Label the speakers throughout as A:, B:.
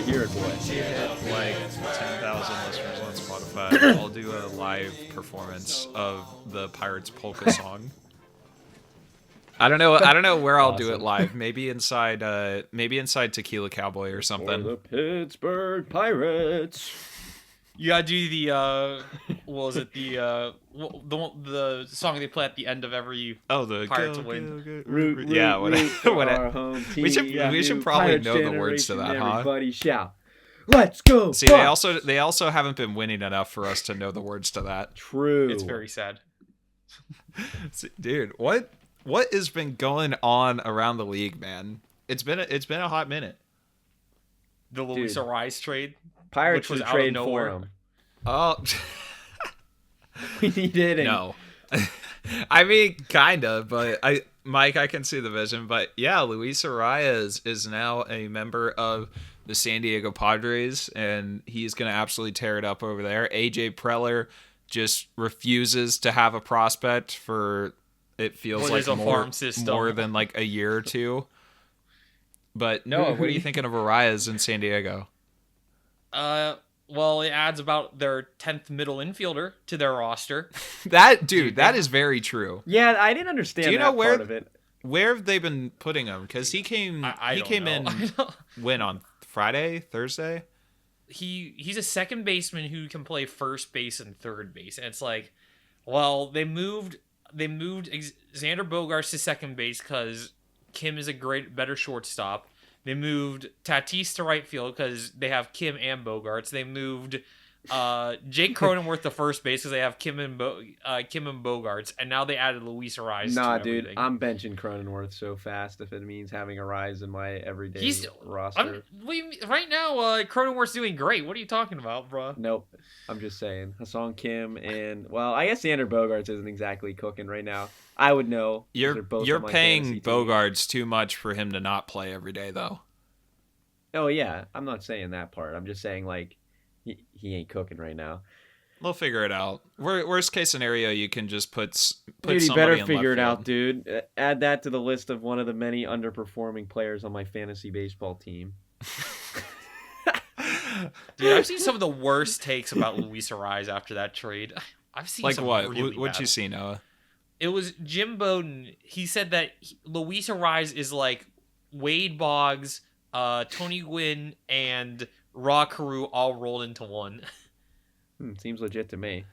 A: hear it, boy.
B: Like 10,000 listeners on Spotify, I'll do a live performance of the Pirates polka song. I don't know. I don't know where I'll do it
A: Awesome.
B: live. Maybe inside Tequila Cowboy or
A: For
B: something.
A: the Pittsburgh Pirates.
C: You gotta do the what was it, the song they play at the end of every
B: Oh, the
C: Pirates
B: go,
C: win.
B: go, go,
A: Root,
B: yeah,
A: root,
B: whatever.
A: root for our home team.
B: We should probably
A: Pirates
B: know the words to
A: generation,
B: that, huh?
A: Everybody shout. Let's go.
B: See,
A: Bucks!
B: they also haven't been winning enough for us to know the words to that.
A: True.
C: It's very sad.
B: See, dude, what has been going on around the league, man? It's been a hot minute.
C: The Luis
A: Dude.
C: Ariz trade.
A: Pirates
C: which was
A: should
C: out of
A: trade for
C: nowhere.
A: him.
B: Oh.
A: We need hitting.
B: No. I mean, kinda, but Mike, I can see the vision. But yeah, Luis Arias is now a member of the San Diego Padres, and he's gonna absolutely tear it up over there. AJ Preller just refuses to have a prospect for it feels
C: What
B: like
C: is a farm system?
B: more than like a year or two. But Noah, what are you thinking of Arias in San Diego?
C: Well, it adds about their 10th middle infielder to their roster.
B: That is very true.
A: Yeah, I didn't understand
B: Do you
A: that
B: know where-
A: part of it.
B: Where have they been putting him? Because he came
C: I
B: he
C: don't
B: came
C: know.
B: in
C: I don't-
B: when on Friday, Thursday.
C: He's a second baseman who can play first base and third base, and it's like, well, they moved Xander Bogaerts to second base because Kim is a better shortstop. They moved Tatis to right field because they have Kim and Bogarts. They moved Jake Cronenworth to first base because they have Kim and Bogarts, and now they added Luis Ariz.
A: Nah,
C: to
A: dude,
C: everything.
A: I'm benching Cronenworth so fast if it means having a rise in my everyday roster.
C: Right now, Cronenworth's doing great. What are you talking about, bro?
A: Nope. I'm just saying. Hassan Kim and, well, I guess Xander Bogarts isn't exactly cooking right now. I would know. 'cause they're both
B: You're
A: on my
B: paying
A: fantasy team.
B: Bogarts too much for him to not play every day, though.
A: Oh, yeah. I'm not saying that part. I'm just saying, like, he ain't cooking right now.
B: We'll figure it out. Worst case scenario, you can just put
A: Dude, he
B: somebody
A: better
B: in
A: figure it
B: left
A: out,
B: field.
A: dude. Add that to the list of one of the many underperforming players on my fantasy baseball team.
C: Dude, I've seen some of the worst takes about Luis Ariz after that trade. I've seen
B: Like
C: some
B: what?
C: really
B: What'd
C: bad
B: you see, Noah?
C: It was Jim Bowden. He said that Luis Ariz is like Wade Boggs, Tony Gwynn, and Raw Carew all rolled into one.
A: Seems legit to me.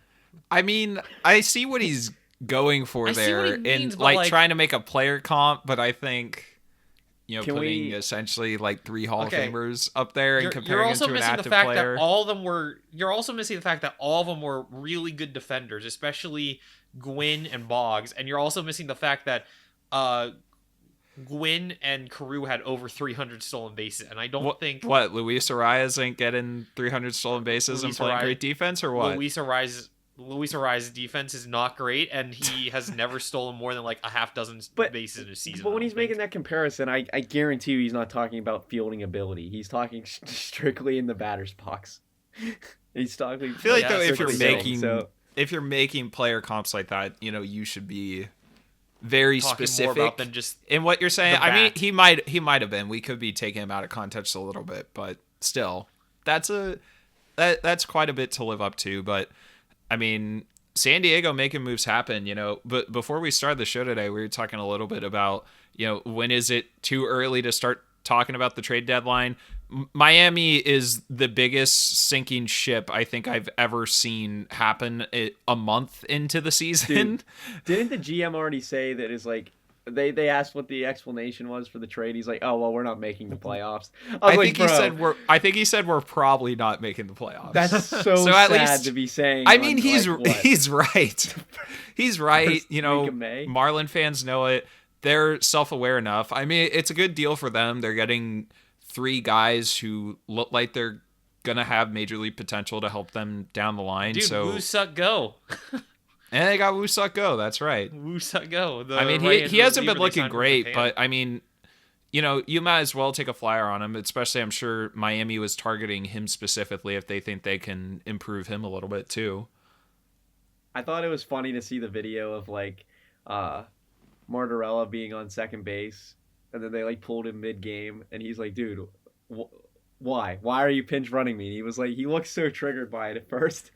B: I mean, I see what he's going for
C: I see what
B: there,
C: he means,
B: and
C: but,
B: like
C: like-
B: trying to make a player comp, but I think
A: Can
B: putting
A: we-
B: essentially like 3 Hall
C: Okay.
B: of Famers up there and
C: You're
B: comparing him
C: also
B: to an
C: missing the
B: active
C: fact
B: player.
C: that all of them were. You're also missing the fact that all of them were really good defenders, especially Gwynn and Boggs, and you're also missing the fact that Gwynn and Carew had over 300 stolen bases, and I don't think
B: What, Luis Arias ain't getting 300 stolen bases
C: Luis
B: and playing
C: Ariz-
B: great defense, or what?
C: Luis Ariz's defense is not great, and he has never stolen more than like a half dozen bases in a season.
A: But when
C: I
A: he's
C: don't think.
A: making that comparison, I guarantee you he's not talking about fielding ability. He's talking strictly in the batter's box. He's talking.
B: I feel like
C: Yeah,
B: though, if
A: strictly
B: you're
A: saying,
B: making
A: so,
B: if you're making player comps like that, you should be very
C: talking
B: specific
C: more about than just
B: in what you're saying.
C: the
B: I mean,
C: bat.
B: he might have been. We could be taking him out of context a little bit, but still, that's quite a bit to live up to. But I mean, San Diego making moves happen, But before we started the show today, we were talking a little bit about, when is it too early to start talking about the trade deadline? Miami is the biggest sinking ship I think I've ever seen happen a month into the season.
A: Dude, didn't the GM already say that it's like they asked what the explanation was for the trade? He's like, "Oh well, we're not making the playoffs."
B: I
A: was
B: think
A: like,
B: he
A: "Bro,
B: said I think he said we're probably not making the playoffs.
A: that's so,
B: So at
A: sad
B: least-
A: to be saying."
B: I mean,
A: on,
B: he's
A: like, what?
B: he's right. He's right.
A: First week of May?
B: Marlin fans know it. They're self-aware enough. I mean, it's a good deal for them. They're getting 3 guys who look like they're gonna have major league potential to help them down the line.
C: dude,
B: so
C: Woo Suck Go.
B: and they got Woo Suck Go. That's right.
C: Woo Suck Go.
B: I mean, he hasn't been looking great, but I mean, you might as well take a flyer on him. Especially, I'm sure Miami was targeting him specifically if they think they can improve him a little bit too.
A: I thought it was funny to see the video of like Martorella being on second base, and then they like pulled him mid game, and he's like, "Dude, Why are you pinch running me? And he was like, he looked so triggered by it at first.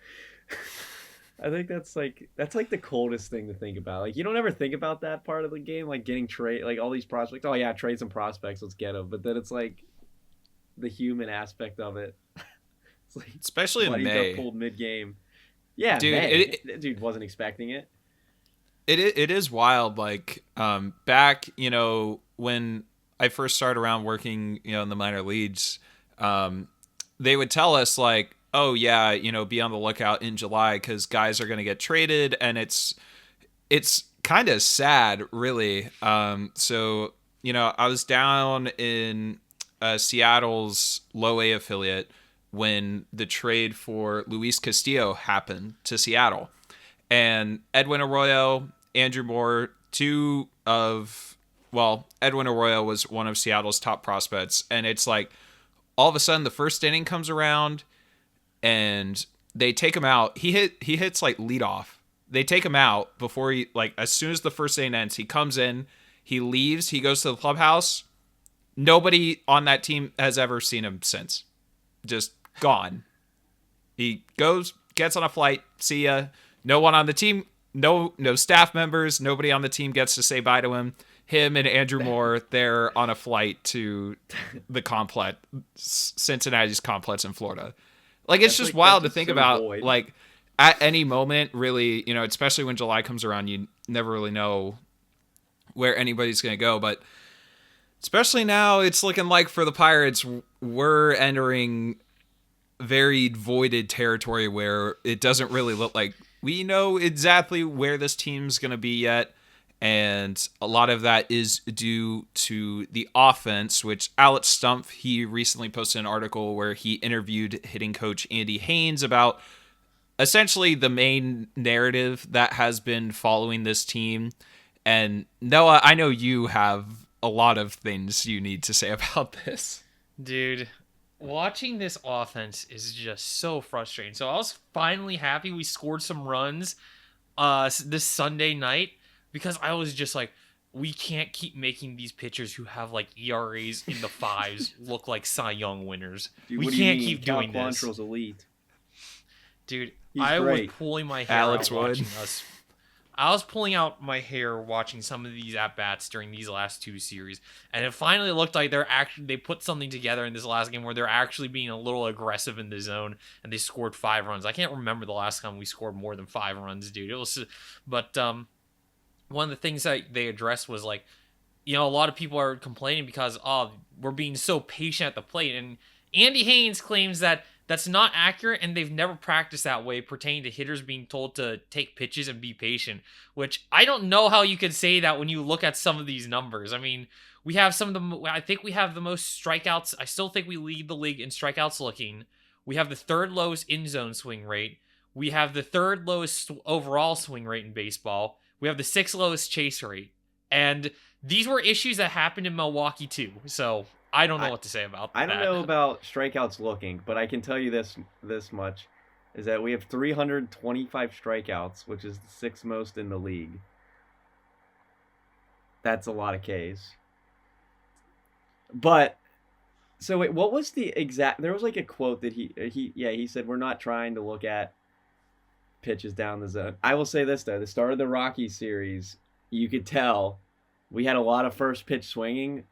A: I think that's like the coldest thing to think about. Like you don't ever think about that part of the game, like getting trade, like all these prospects. Oh yeah, trade some prospects, let's get them. But then it's like the human aspect of it. It's like
B: especially in
A: why he
B: May.
A: got pulled mid game. Yeah,
B: Dude,
A: May. Dude wasn't expecting it.
B: It is wild. Like back, when I first started around working, in the minor leagues, they would tell us like, oh yeah, be on the lookout in July because guys are going to get traded, and it's kind of sad, really. So I was down in Seattle's low A affiliate when the trade for Luis Castillo happened to Seattle, and Edwin Arroyo, Andrew Moore, Edwin Arroyo was one of Seattle's top prospects, and it's like all of a sudden the first inning comes around and they take him out. He hits like leadoff. They take him out before he, like, as soon as the first inning ends, he comes in, he leaves, he goes to the clubhouse. Nobody on that team has ever seen him since. Just gone. He goes, gets on a flight, see ya. No one on the team, no staff members, nobody on the team gets to say bye to him. Him and Andrew Moore, they're on a flight to the complex, Cincinnati's complex in Florida. Like, it's just wild to think about.
A: Void.
B: Like, at any moment, really, especially when July comes around, you never really know where anybody's going to go. But especially now, it's looking like for the Pirates, we're entering very voided territory where it doesn't really look like we know exactly where this team's going to be yet. And a lot of that is due to the offense, which Alex Stumpf, he recently posted an article where he interviewed hitting coach Andy Haynes about essentially the main narrative that has been following this team. And Noah, I know you have a lot of things you need to say about this.
C: Dude, watching this offense is just so frustrating. So I was finally happy we scored some runs this Sunday night, because I was just like, we can't keep making these pitchers who have like ERAs in the fives look like Cy Young winners.
A: Dude,
C: we
A: what do you
C: can't
A: mean?
C: keep doing
A: Cal
C: this.
A: Quantrill's elite.
C: Dude,
A: He's
C: I
A: great.
C: was pulling my hair
B: Alex
C: out
B: Wood.
C: watching us. I was pulling out my hair watching some of these at-bats during these last two series. And it finally looked like they put something together in this last game where they're actually being a little aggressive in the zone, and they scored 5 runs. I can't remember the last time we scored more than 5 runs, dude. It was, but one of the things that they addressed was like, a lot of people are complaining because, we're being so patient at the plate. And Andy Haynes claims that that's not accurate, and they've never practiced that way pertaining to hitters being told to take pitches and be patient, which I don't know how you could say that when you look at some of these numbers. I mean, I think we have the most strikeouts. I still think we lead the league in strikeouts looking. We have the 3rd lowest in-zone swing rate. We have the 3rd lowest overall swing rate in baseball. We have the 6th lowest chase rate. And these were issues that happened in Milwaukee too. So I don't know what to say about that.
A: I don't know about strikeouts looking, but I can tell you this much, is that we have 325 strikeouts, which is the 6th most in the league. That's a lot of Ks. But so wait, what was the exact? There was like a quote that he said, we're not trying to look at pitches down the zone. I will say this though, the start of the Rockies series, you could tell we had a lot of first pitch swinging,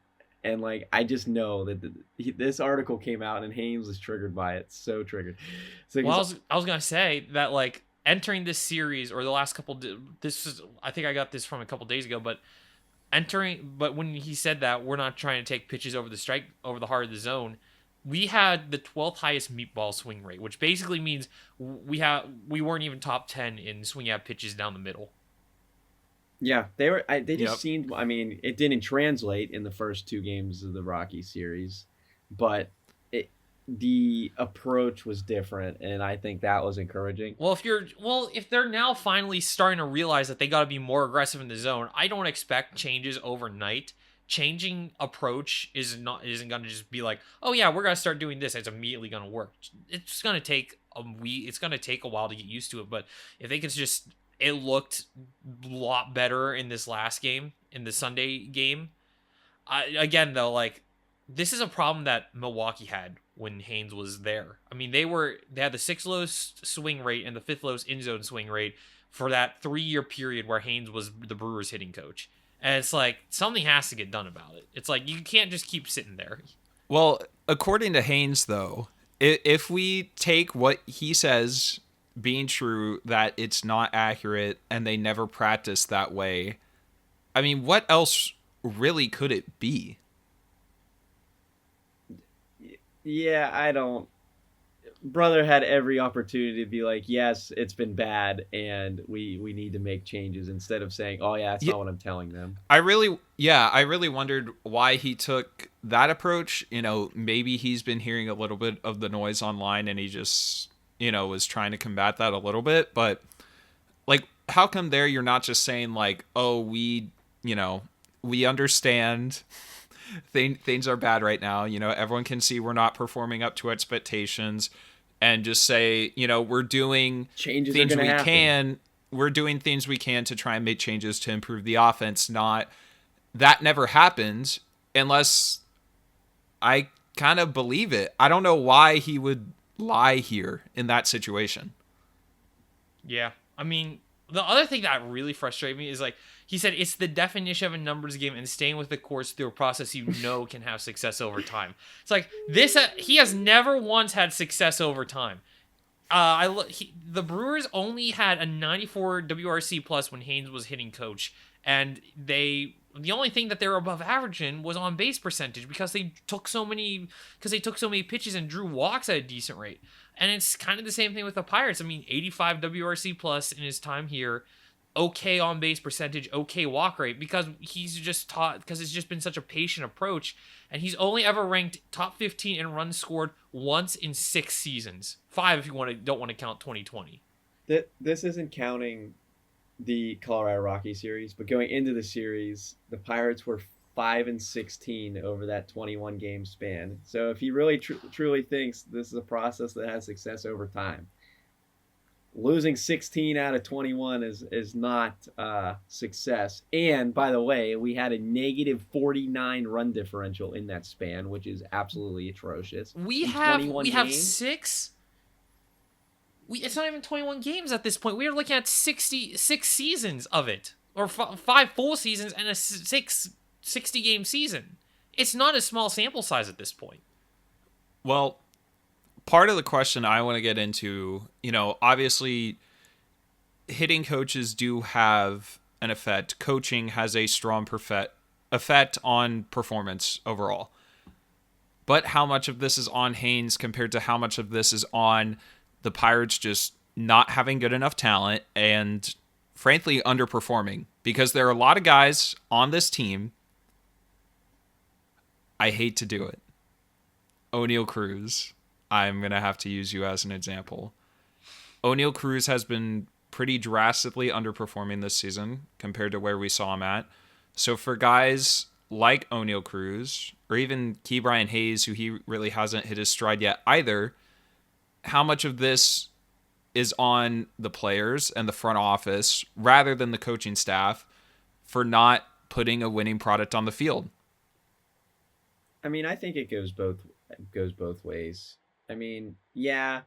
A: and like I just know that this article came out and Haynes was triggered by it, so triggered. So
C: well, I was gonna say that like entering this series or the last couple, I think I got this from a couple days ago, but when he said that we're not trying to take pitches over the heart of the zone, we had the 12th highest meatball swing rate, which basically means we weren't even top 10 in swinging at pitches down the middle.
A: Yeah, they just
B: Yep.
A: seemed. I mean, it didn't translate in the first 2 games of the Rocky series, but the approach was different, and I think that was encouraging.
C: Well, if they're now finally starting to realize that they got to be more aggressive in the zone, I don't expect changes overnight. Changing approach isn't going to just be like, oh yeah, we're going to start doing this. It's immediately going to work. It's going to take it's going to take a while to get used to it. But if they could just, it looked a lot better in this last game, in the Sunday game. Again though, like, this is a problem that Milwaukee had. when Haynes was there. I mean, they had the sixth lowest swing rate and the fifth lowest in zone swing rate for that 3-year period where Haynes was the Brewers hitting coach. And it's like something has to get done about it. It's like you can't just keep sitting there.
B: Well, according to Haynes, though, if we take what he says being true, that it's not accurate and they never practiced that way, I mean, what else really could it be?
A: Yeah, I don't. Brother had every opportunity to be like, yes, it's been bad, and we need to make changes, instead of saying, oh yeah, that's not what I'm telling them.
B: I really wondered why he took that approach. You know, maybe he's been hearing a little bit of the noise online and he just, you know, was trying to combat that a little bit. But like, how come there you're not just saying like, oh, we understand things are bad right now. You know, everyone can see we're not performing up to expectations, and just say, you know, we're doing
A: Changes
B: things
A: are gonna
B: we
A: happen.
B: can. We're doing things we can to try and make changes to improve the offense. Not that never happened, unless I kind of believe it. I don't know why he would lie here in that situation.
C: Yeah. I mean, the other thing that really frustrated me is like he said it's the definition of a numbers game and staying with the course through a process you know can have success over time. It's like this he has never once had success over time. The Brewers only had a 94 WRC plus when Haynes was hitting coach, and the only thing that they were above average in was on base percentage because they took so many pitches and drew walks at a decent rate. And it's kind of the same thing with the Pirates. I mean, 85 WRC plus in his time here, okay on base percentage, okay walk rate, because it's just been such a patient approach, and he's only ever ranked top 15 in runs scored once in 6 seasons. 5 if you don't want to count 2020.
A: This isn't counting the Colorado Rockies series, but going into the series, the Pirates were 5-16 over that 21 game span. So if he really truly thinks this is a process that has success over time, losing 16 out of 21 is not success. And by the way, we had a negative 49 run differential in that span, which is absolutely atrocious.
C: We
A: In
C: have
A: 21
C: we have
A: games?
C: 6. It's not even 21 games at this point. We are looking at 66 seasons of it, or 5 full seasons and a 60 game season. It's not a small sample size at this point.
B: Well, part of the question I want to get into, you know, obviously hitting coaches do have an effect. Coaching has a strong effect on performance overall. But how much of this is on Haynes compared to how much of this is on the Pirates just not having good enough talent and, frankly, underperforming? Because there are a lot of guys on this team. I hate to do it. O'Neal Cruz. I'm going to have to use you as an example. O'Neal Cruz has been pretty drastically underperforming this season compared to where we saw him at. So for guys like O'Neal Cruz, or even Ke'Bryan Hayes, who he really hasn't hit his stride yet either, how much of this is on the players and the front office rather than the coaching staff for not putting a winning product on the field?
A: I mean, I think it goes both ways. I mean, yeah,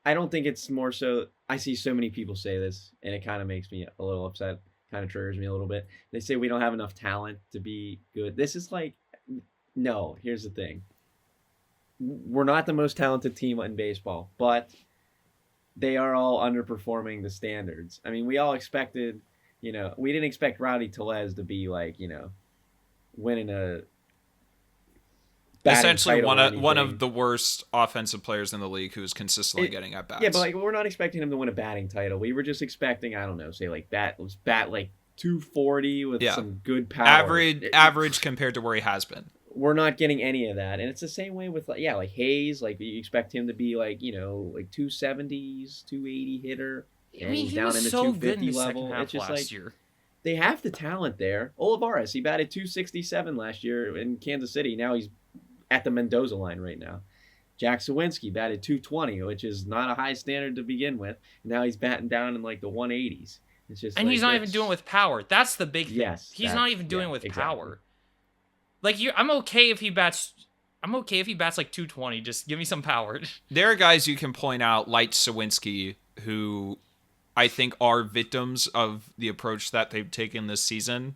A: I don't think it's more so. I see so many people say this, and it kind of makes me a little upset. Kind of triggers me a little bit. They say we don't have enough talent to be good. This is like, no. Here's the thing: we're not the most talented team in baseball, but they are all underperforming the standards. I mean, we all expected, we didn't expect Rowdy Tellez to be like, winning a
B: essentially
A: title or
B: one of
A: anything.
B: the worst offensive players in the league who's consistently getting at bats.
A: Yeah, but like we're not expecting him to win a batting title. We were just expecting, I don't know, say like bat like 240 with some good power.
B: Average compared to where he has been.
A: We're not getting any of that, and it's the same way with like Hayes. Like you expect him to be like like 270s, 280 hitter.
C: I mean,
A: he's
C: he
A: down
C: was
A: in the
C: so good
A: 250
C: in the
A: level.
C: second half
A: It's just
C: last
A: like
C: year.
A: they have the talent there. Olivares, he batted 267 last year in Kansas City. Now he's at the Mendoza line right now. Jack Sawinski batted 220, which is not a high standard to begin with. Now he's batting down in like the 180s. It's just
C: And
A: like,
C: he's not even doing it with power. That's the big thing.
A: Yes,
C: He's not even doing it with
A: exactly.
C: power. Like I'm okay if he bats I'm okay if he bats like 220. Just give me some power.
B: There are guys you can point out, like Sawinski, who I think are victims of the approach that they've taken this season.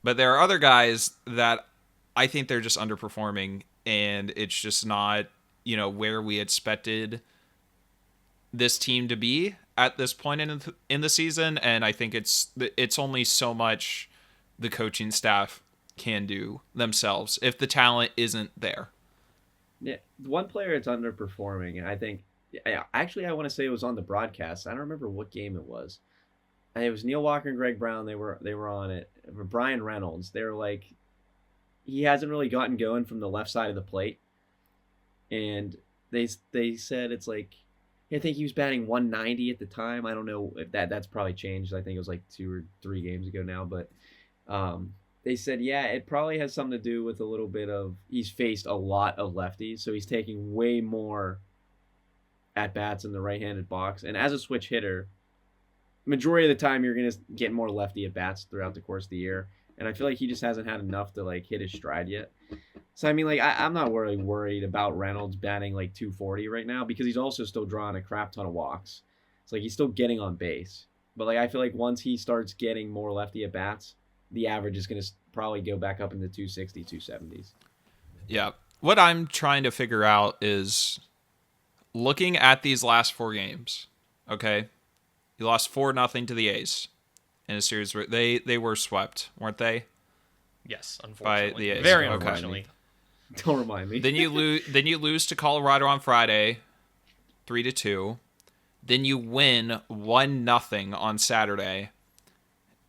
B: But there are other guys that I think they're just underperforming, and it's just not, where we expected this team to be at this point in the season. And I think it's only so much the coaching staff can do themselves if the talent isn't there.
A: Yeah, one player that's underperforming, and I think, actually, I want to say it was on the broadcast. I don't remember what game it was. And it was Neil Walker and Greg Brown. They were on it. Brian Reynolds. They were like, he hasn't really gotten going from the left side of the plate, and they said it's like, I think he was batting 190 at the time. I don't know if that's probably changed. I think it was like 2 or 3 games ago now, but they said, yeah, it probably has something to do with a little bit of, he's faced a lot of lefties, so he's taking way more at bats in the right-handed box. And as a switch hitter, majority of the time you're going to get more lefty at bats throughout the course of the year. And I feel like he just hasn't had enough to like hit his stride yet. So I mean, like, I'm not really worried about Reynolds batting like 240 right now, because he's also still drawing a crap ton of walks. It's like he's still getting on base. But like, I feel like once he starts getting more lefty at bats, the average is going to probably go back up into 260, 270s.
B: Yeah. What I'm trying to figure out is, looking at these last 4 games, okay? You lost 4-0 to the A's in a series where they were swept, weren't they?
C: Yes, unfortunately.
B: By the A's.
C: Very
B: Okay.
C: unfortunately.
A: Don't remind me.
B: Then you lose to Colorado on Friday, 3-2. Then you win 1-0 on Saturday.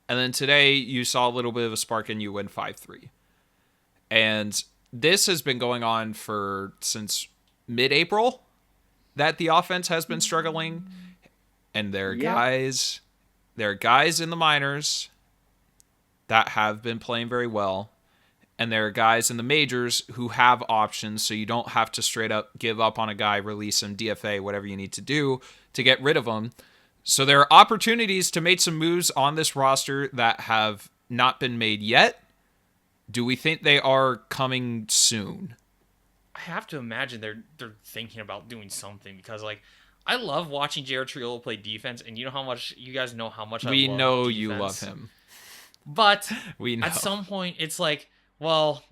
B: And then today you saw a little bit of a spark and you win 5-3. And this has been going on since mid-April, that the offense has been struggling. And there are guys in the minors that have been playing very well. And there are guys in the majors who have options, so you don't have to straight up give up on a guy, release him, DFA, whatever you need to do to get rid of him. So there are opportunities to make some moves on this roster that have not been made yet. Do we think they are coming soon?
C: I have to imagine they're thinking about doing something, because like, I love watching Jared Triolo play defense, and you guys know how much
B: We
C: I love
B: know
C: defense.
B: you love him.
C: But
B: We know.
C: at some point, it's like, well,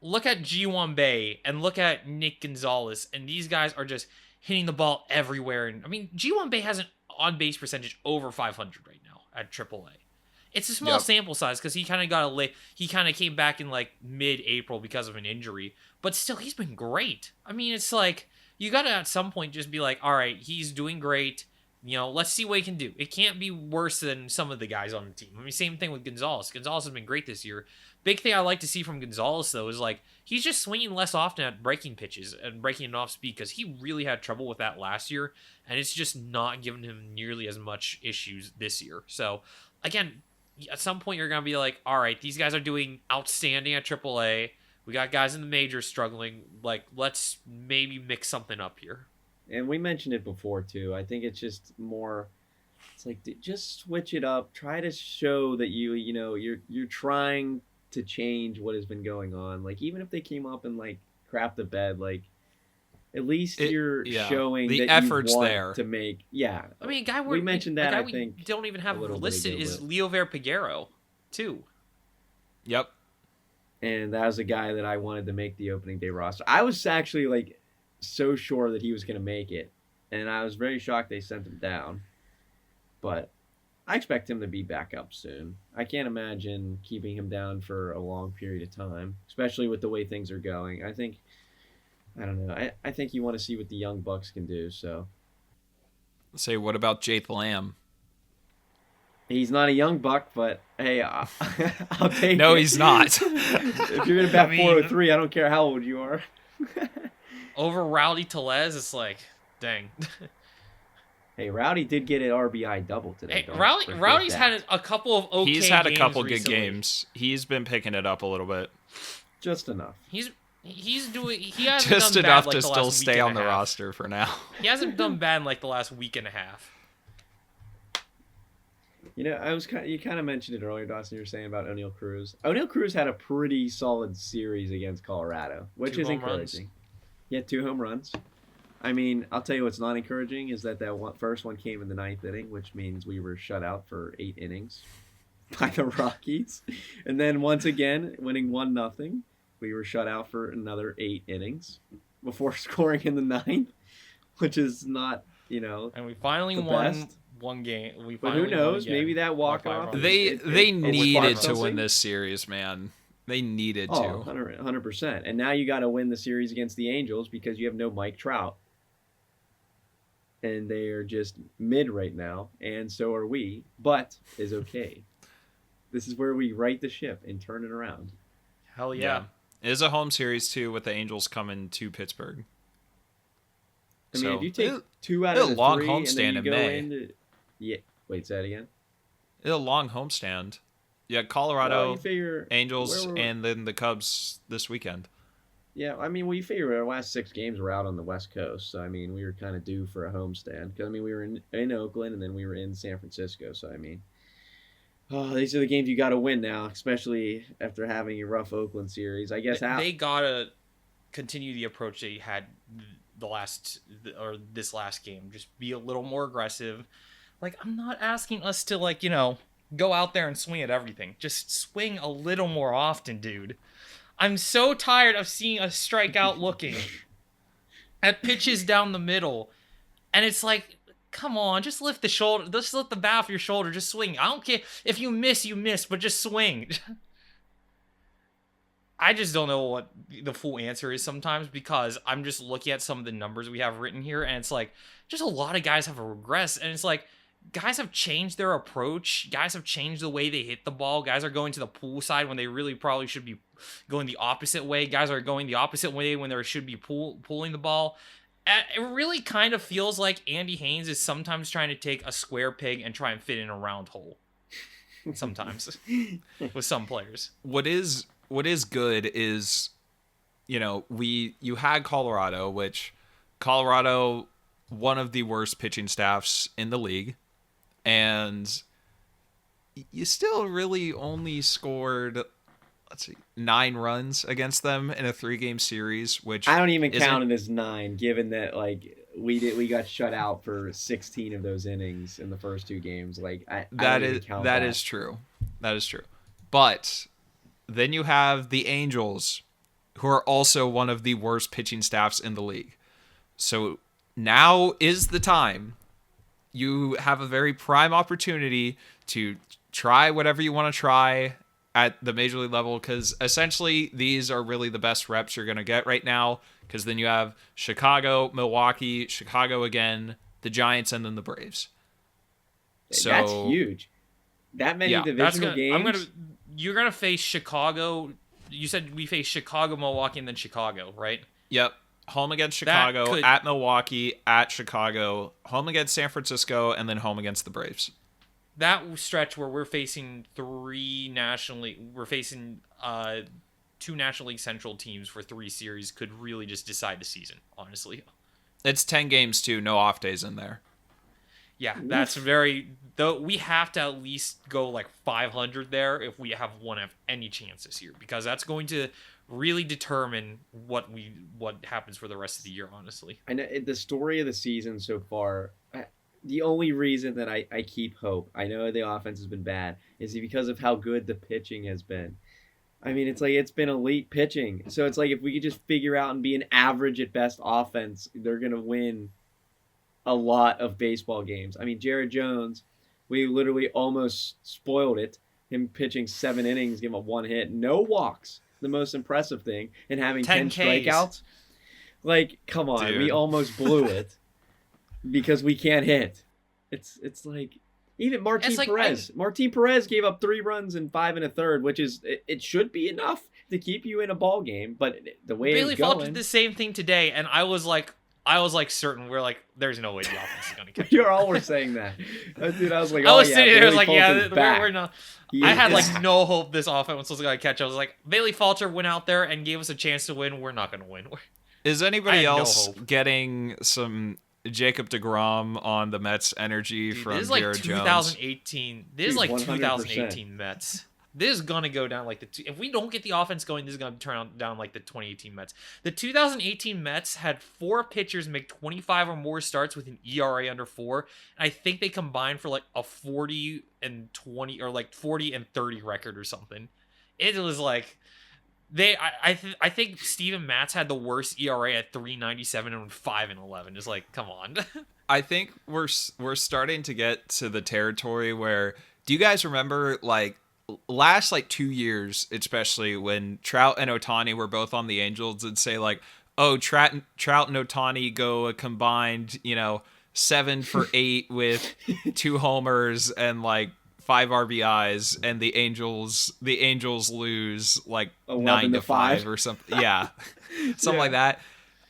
C: look at G1 Bay and look at Nick Gonzalez, and these guys are just hitting the ball everywhere. And I mean, G1 Bay has an on-base percentage over 500 right now at AAA. It's a small sample size, because he kind of got he kind of came back in like mid-April because of an injury, but still, he's been great. I mean, it's like, you got to at some point just be like, all right, he's doing great. Let's see what he can do. It can't be worse than some of the guys on the team. I mean, same thing with Gonzalez. Gonzalez has been great this year. Big thing I like to see from Gonzalez, though, is like, he's just swinging less often at breaking pitches and breaking it off speed, because he really had trouble with that last year, and it's just not giving him nearly as much issues this year. So, again, at some point you're going to be like, all right, these guys are doing outstanding at AAA. We got guys in the majors struggling. Like, let's maybe mix something up here.
A: And we mentioned it before too. I think it's just more, it's like, just switch it up. Try to show that you're trying to change what has been going on. Like, even if they came up and like crap the bed, like, at least you're showing
B: the
A: that
B: effort's
A: you want
B: there
A: to make. Yeah,
C: I mean, a guy
A: we mentioned that.
C: A guy
A: I think
C: we don't even have
A: a little bit
C: listed
A: ago,
C: is
A: but-
C: Leover Peguero too.
B: Yep.
A: and that was a guy that I wanted to make the opening day roster. I was actually like so sure that he was going to make it, and I was very shocked they sent him down. But I expect him to be back up soon. I can't imagine keeping him down for a long period of time, especially with the way things are going. I don't know. I think you want to see what the young Bucks can do. So
B: Say, what about Jake Lamb?
A: he's not a young Buck, but hey, I'll take
B: No,
A: it.
B: he's not.
A: If you're gonna bat
C: I mean-
A: 403, I don't care how old you are.
C: Over Rowdy Tellez, it's like, dang.
A: Hey, Rowdy did get an RBI double today.
C: Hey,
A: Don't forget
C: Rowdy's
A: that.
C: had a couple of okay
B: He's had a
C: games
B: couple
C: recently.
B: good games. He's been picking it up a little bit.
A: Just enough.
C: He hasn't
B: Just
C: done
B: enough
C: bad, like,
B: to
C: the
B: still
C: last
B: stay
C: week
B: on
C: and
B: the
C: a half.
B: roster for now.
C: He hasn't done bad in like the last week and a half.
A: You kind of mentioned it earlier, Dawson. You were saying about O'Neal Cruz. O'Neal Cruz had a pretty solid series against Colorado, which
C: 2
A: is
C: home
A: encouraging. Yeah, 2 home runs. I mean, I'll tell you what's not encouraging is that first one came in the 9th inning, which means we were shut out for 8 innings by the Rockies, and then once again winning 1-0, we were shut out for another 8 innings before scoring in the 9th, which is not,
C: And we finally
A: the
C: won
A: best.
C: one game. We
A: But
C: finally
A: who knows?
C: won again.
A: Maybe that walk
C: By 5
A: off.
C: runs.
B: They needed to
A: something.
B: win this series, man. They needed
A: Oh,
B: to.
A: 100%. And now you got to win the series against the Angels because you have no Mike Trout. And they are just mid right now, and so are we, but is okay. This is where we right the ship and turn it around.
C: Hell yeah.
B: It is a home series too, with the Angels coming to Pittsburgh.
A: I mean,
B: So,
A: if you take
B: it-
A: 2 out
B: it's
A: of
B: a
A: the
B: long
A: 3
B: homestand
A: and then you
B: in
A: go
B: May.
A: into... Yeah. Wait, say that again?
B: It's a long homestand. Yeah,
A: Well,
B: Colorado,
A: you figure
B: Angels,
A: where
B: and then the Cubs this weekend.
A: Yeah, I mean, you figure our last 6 games were out on the West Coast, so I mean, we were kind of due for a homestand. Because I mean, we were in Oakland, and then we were in San Francisco. So I mean, these are the games you got to win now, especially after having a rough Oakland series. I guess
C: They gotta continue the approach they had this last game. Just be a little more aggressive. Like, I'm not asking us to go out there and swing at everything. Just swing a little more often, dude. I'm so tired of seeing us strike out looking at pitches down the middle. And it's like, come on, just lift the shoulder. Just lift the bat off your shoulder. Just swing. I don't care. If you miss, you miss, but just swing. I just don't know what the full answer is sometimes because I'm just looking at some of the numbers we have written here. And it's like, just a lot of guys have regressed. And it's like, guys have changed their approach. Guys have changed the way they hit the ball. Guys are going to the pool side when they really probably should be going the opposite way. Guys are going the opposite way when they should be pulling the ball. It really kind of feels like Andy Haynes is sometimes trying to take a square peg and try and fit in a round hole. Sometimes with some players.
B: What is good is, you had Colorado, which Colorado, one of the worst pitching staffs in the league. And you still really only scored, 9 runs against them in a 3-game series, which
A: I don't even count it as 9, given that we got shut out for 16 of those innings in the first 2 games.
B: That is true. That is true. But then you have the Angels, who are also one of the worst pitching staffs in the league. So now is the time. You have a very prime opportunity to try whatever you want to try at the major league level, because essentially these are really the best reps you're going to get right now, because then you have Chicago, Milwaukee, Chicago again, the Giants, and then the Braves. So
A: that's huge. That many divisional games.
C: You're gonna face Chicago. You said we face Chicago, Milwaukee, and then Chicago, right?
B: Yep. Home against Chicago, at Milwaukee, at Chicago, home against San Francisco, and then home against the Braves.
C: That stretch where we're facing 2 National League Central teams for 3 series could really just decide the season, honestly.
B: It's 10 games too, no off days in there.
C: Yeah, that's though we have to at least go 500 there if we have any chances here, because that's going to really determine what happens for the rest of the year, honestly.
A: I know the story of the season so far. The only reason that I keep hope, I know the offense has been bad, is because of how good the pitching has been. I mean, it's been elite pitching. So it's if we could just figure out and be an average at best offense, they're going to win a lot of baseball games. I mean, Jared Jones, we literally almost spoiled it. Him pitching 7 innings, give him a 1 hit, no walks. The most impressive thing, and having 10 strikeouts. Come on,
B: dude.
A: We almost blew it because we can't hit. It's even Martin Perez. Martin Perez gave up 3 runs in 5 1/3, which is it should be enough to keep you in a ball game. But the way
C: Bailey
A: it's going,
C: Falter did the same thing today, and I was certain there's no way the offense is going to catch.
A: You're always saying that, dude. I was like,
C: I was sitting there, I was like,
A: Falter's back.
C: we're not. I had no hope this offense was going to catch. I was like, Bailey Falter went out there and gave us a chance to win. We're not going to win.
B: Is anybody
C: I had no
B: else
C: hope.
B: getting some Jacob DeGrom on the Mets energy
C: Dude,
B: from
C: this is like
B: Jared Jones.
C: 2018. This is
A: Dude,
C: like
A: 100%.
C: 2018 Mets. This is gonna go down like if we don't get the offense going, this is gonna turn down like the 2018 Mets. The 2018 Mets had 4 pitchers make 25 or more starts with an ERA under 4. And I think they combined for like a 40 and 20 or like 40 and 30 record or something. It was like I think Steven Matz had the worst ERA at 3.97 and 5-11. It's like, come on.
B: I think we're starting to get to the territory where, do you guys remember like last like 2 years, especially when Trout and Ohtani were both on the Angels, and say like, oh, Trout and Ohtani go a combined, 7 for 8 with 2 homers and like 5 RBIs, and the Angels lose like 9 to 5 or something. Yeah. Something like that.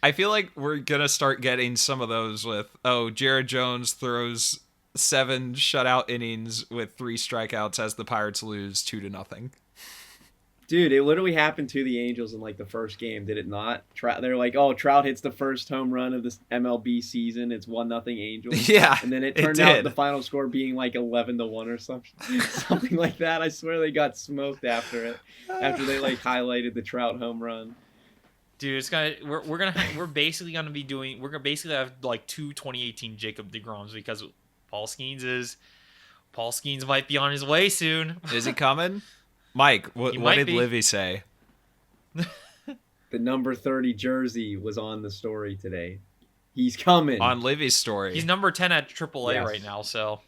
B: I feel like we're going to start getting some of those with, Jared Jones throws 7 shutout innings with 3 strikeouts as the Pirates lose 2-0.
A: Dude, it literally happened to the Angels in like the first game, did it not? They're like, oh, Trout hits the first home run of this MLB season. It's 1-0 Angels.
B: Yeah,
A: and then it turned out the final score being like 11-1 or something like that. I swear they got smoked after it. After they like highlighted the Trout home run.
C: Dude, it's gonna we're basically gonna be doing basically have like 2 2018 Jacob DeGroms because Paul Skeens might be on his way soon.
B: Is he coming? Mike, what did Livy say?
A: The number 30 jersey was on the story today. He's coming.
B: On Livy's story.
C: He's number 10 at AAA
A: Yes.
C: right now, so.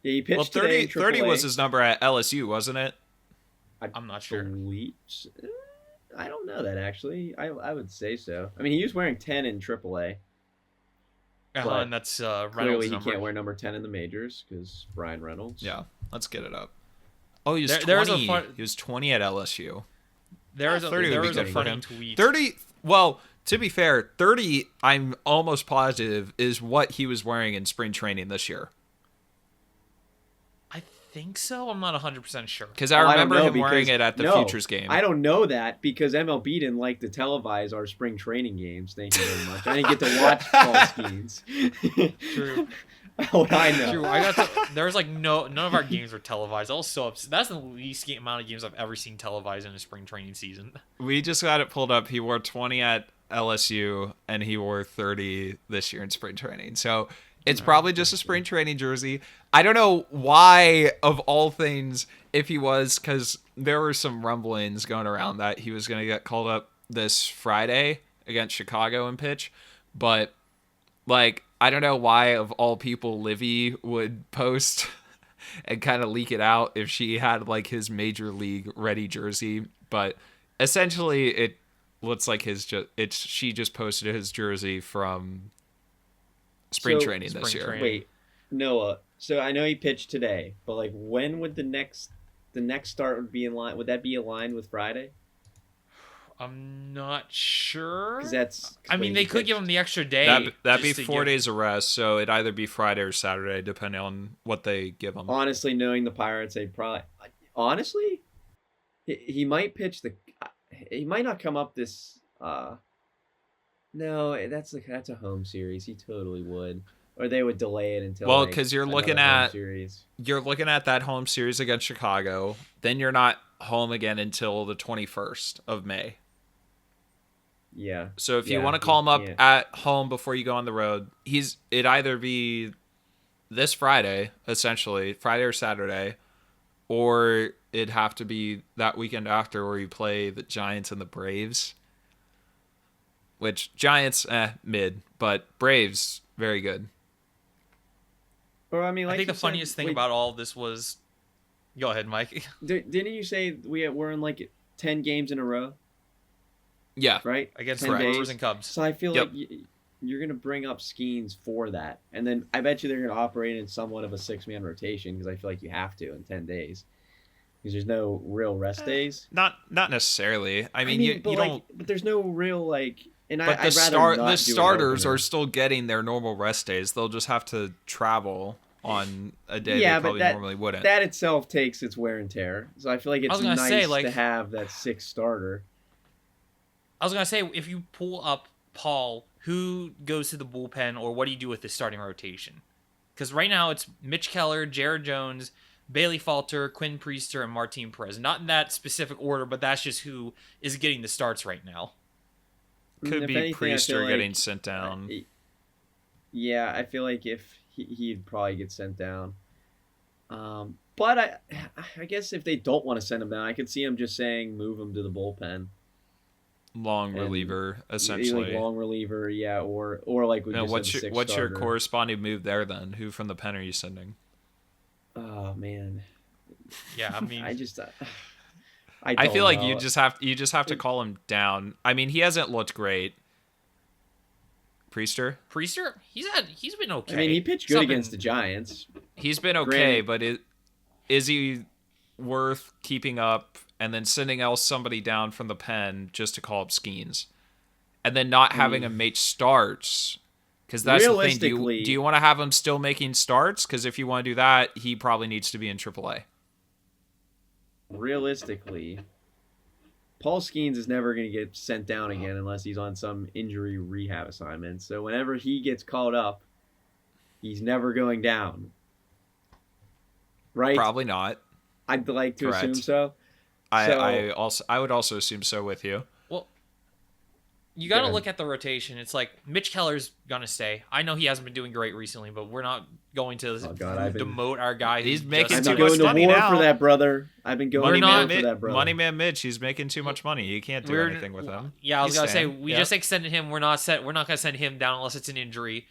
A: Yeah, he pitched
B: 30
A: today in AAA.
B: was his number at LSU, wasn't it?
C: I'm not sure.
A: I don't know that actually. I would say so. I mean, he was wearing 10 in AAA. But
C: And that's Reynolds'
A: Clearly, he
C: number.
A: can't wear number 10 in the majors because Brian Reynolds.
B: Yeah, let's get it up. Oh, he was
C: There
B: 20.
C: was
B: He was 20 at LSU.
C: There was
B: 30 would be
C: a
B: good for
C: funny
B: him.
C: tweet.
B: 30, well, to be fair, 30, I'm almost positive, is what he was wearing in spring training this year.
C: I think so. I'm not 100% sure.
B: Because I remember him wearing it at the Futures game.
A: I don't know that because MLB didn't like to televise our spring training games. Thank you very much. I didn't get to watch Paul Skeens.
C: True.
A: What I know.
C: True. There was like none of our games were televised. I was so upset. That's the least amount of games I've ever seen televised in a spring training season.
B: We just got it pulled up. He wore 20 at LSU, and he wore 30 this year in spring training. So it's probably just a spring training jersey. I don't know why, of all things, if he was, because there were some rumblings going around that he was going to get called up this Friday against Chicago and pitch. But, like, I don't know why, of all people, Livy would post and kind of leak it out if she had, like, his major league ready jersey. But essentially, it looks like she just posted his jersey from spring training this year.
A: Wait, Noah. So I know he pitched today, but like, when would the next start would be in line? Would that be aligned with Friday?
C: I'm not sure.
A: Because
C: I mean, they could give him the extra day.
B: That'd be 4 days of rest, so it'd either be Friday or Saturday, depending on what they give him.
A: Honestly, knowing the Pirates, they probably he might pitch he might not come up this. No, that's a home series. He totally would, or they would delay it until.
B: Because you're looking at that home series against Chicago, then you're not home again until the 21st of May.
A: Yeah.
B: So if you want to call him up at home before you go on the road, it'd either be this Friday, essentially, Friday or Saturday, or it'd have to be that weekend after where you play the Giants and the Braves. Which, Giants, mid, but Braves, very good.
A: Or I mean, like
C: I think the funniest thing about all of this was... Go ahead, Mike.
A: Didn't you say we're in like 10 games in a row?
B: Yeah.
A: Right?
C: Against the Brewers and Cubs.
A: So I feel like you're going to bring up Skeens for that. And then I bet you they're going to operate in somewhat of a 6-man rotation because I feel like you have to in 10 days. Because there's no real rest days.
B: Not necessarily. I mean you don't...
A: But there's no real, like... And
B: but
A: I'd rather not
B: the starters are still getting their normal rest days. They'll just have to travel on a day they probably normally wouldn't.
A: That itself takes its wear and tear. So I feel like it's nice to have that 6th starter.
C: I was going to say, if you pull up Paul, who goes to the bullpen, or what do you do with the starting rotation? Because right now it's Mitch Keller, Jared Jones, Bailey Falter, Quinn Priester, and Martin Perez. Not in that specific order, but that's just who is getting the starts right now.
B: Could
A: If
B: be
A: anything, I feel
B: Priester
A: like-
B: getting sent down.
A: Yeah, I feel like if he'd probably get sent down. But I guess if they don't want to send him down, I could see him just saying move him to the bullpen.
B: Long
A: And
B: reliever,
A: Like
B: essentially.
A: long reliever, yeah, or like we
B: Now,
A: just
B: what's
A: said, the
B: your
A: sixth
B: what's your
A: starter.
B: corresponding move there then? Who from the pen are you sending?
A: Oh man,
C: Yeah, I mean,
A: I just
B: I
A: don't
B: feel like
A: know.
B: you just have to call him down. I mean, he hasn't looked great. Priester,
C: Priester, he's been okay.
A: I mean, he pitched
C: It's
A: good
C: not been-
A: against the Giants.
B: he's been okay,
A: Granted-
B: but is he worth keeping up and then sending somebody down from the pen just to call up Skeens, and then not having him make starts? Because that's the thing. Do
A: Realistically-
B: you want to have him still making starts? Because if you want to do that, he probably needs to be in AAA.
A: Realistically, Paul Skeens is never going to get sent down again unless he's on some injury rehab assignment. So whenever he gets called up, he's never going down. Right?
B: Probably not.
A: I'd like to
B: Correct.
A: assume so.
B: I would also assume so with you.
C: Well, you got to
A: ahead.
C: look at the rotation. It's like Mitch Keller's gonna stay. I know he hasn't been doing great recently, but we're not going to
A: Oh, God, I've been-
C: demote our guy.
B: He's
C: who's
B: making
A: I've
C: just-
B: too
A: been
B: much
A: going to
B: money
A: war
B: now.
A: for that, brother. I've been going
B: Money
A: to
C: man
A: war
C: Mi-
A: for that, brother.
B: Money man Mitch, he's making too much money. You can't do
C: We're-
B: anything with him.
C: Yeah, I was
B: He's
C: gonna say
B: staying.
C: we
B: Yeah.
C: just extended him. We're not gonna send him down unless it's an injury.